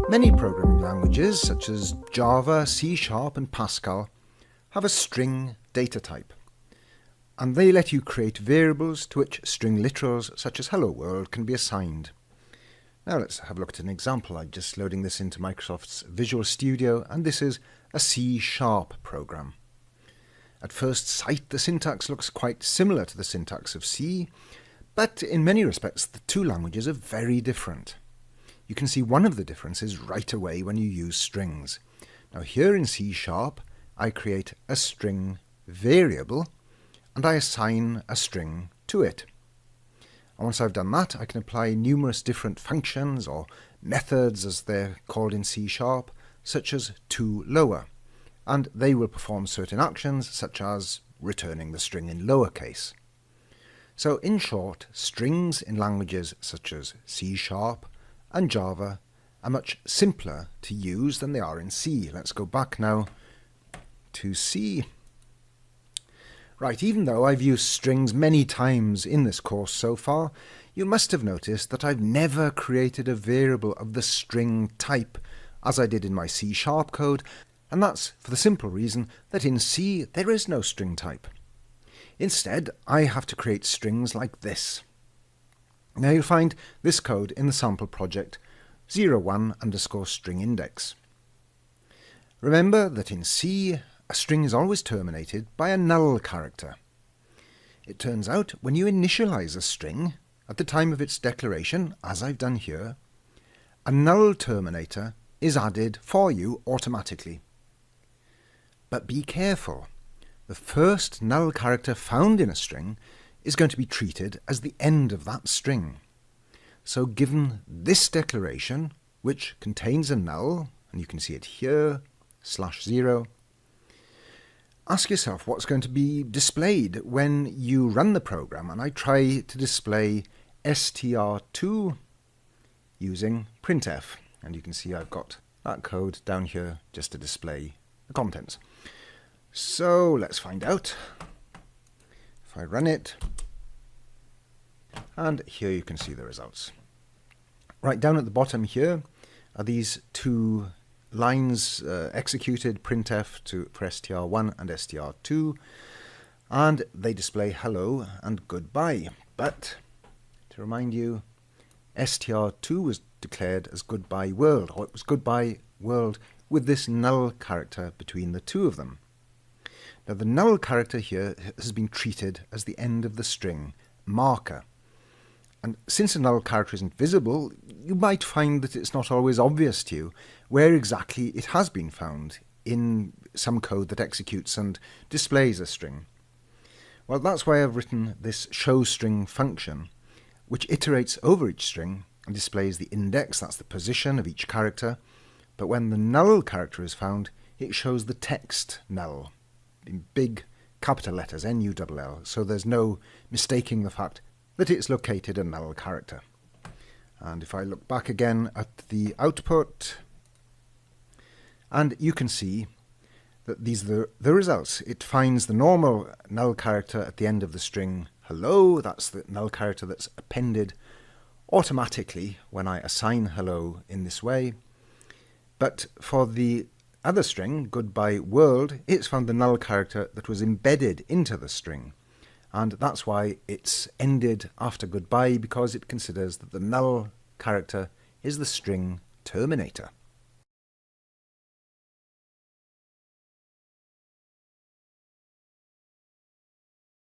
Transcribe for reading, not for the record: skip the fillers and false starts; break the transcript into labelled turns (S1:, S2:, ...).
S1: Many programming languages, such as Java, C# and Pascal, have a string data type, and they let you create variables to which string literals such as hello world can be assigned. Now let's have a look at an example. I'm just loading this into Microsoft's Visual Studio, and this is a C# program. At first sight, the syntax looks quite similar to the syntax of C, but in many respects the two languages are very different. You can see one of the differences right away when you use strings. Now here in C#, I create a string variable and I assign a string to it. And once I've done that, I can apply numerous different functions or methods, as they're called in C#, such as toLower, and they will perform certain actions such as returning the string in lowercase. So in short, strings in languages such as C# and Java are much simpler to use than they are in C. Let's go back now to C. Right, even though I've used strings many times in this course so far, you must have noticed that I've never created a variable of the string type as I did in my C# code, and that's for the simple reason that in C there is no string type. Instead, I have to create strings like this. Now you'll find this code in the sample project 01_string_index. Remember that in C, a string is always terminated by a null character. It turns out when you initialize a string at the time of its declaration, as I've done here, a null terminator is added for you automatically. But be careful. The first null character found in a string is going to be treated as the end of that string. So given this declaration, which contains a null, and you can see it here, /0, ask yourself what's going to be displayed when you run the program, and I try to display str2 using printf, and you can see I've got that code down here just to display the contents. So let's find out. If I run it, and here you can see the results. Right down at the bottom here are these two lines executed, printf for str1 and str2, and they display hello and goodbye. But to remind you, str2 was declared as goodbye world, or it was goodbye world with this null character between the two of them. Now the null character here has been treated as the end of the string marker. And since a null character isn't visible, you might find that it's not always obvious to you where exactly it has been found in some code that executes and displays a string. Well, that's why I've written this showString function, which iterates over each string and displays the index, that's the position of each character, but when the null character is found, it shows the text null in big capital letters, N-U-L-L, so there's no mistaking the fact that it's located a null character. And if I look back again at the output, and you can see that these are the results. It finds the normal null character at the end of the string hello, that's the null character that's appended automatically when I assign hello in this way. But for the other string, goodbye world, it's found the null character that was embedded into the string. And that's why it's ended after goodbye, because it considers that the null character is the string terminator.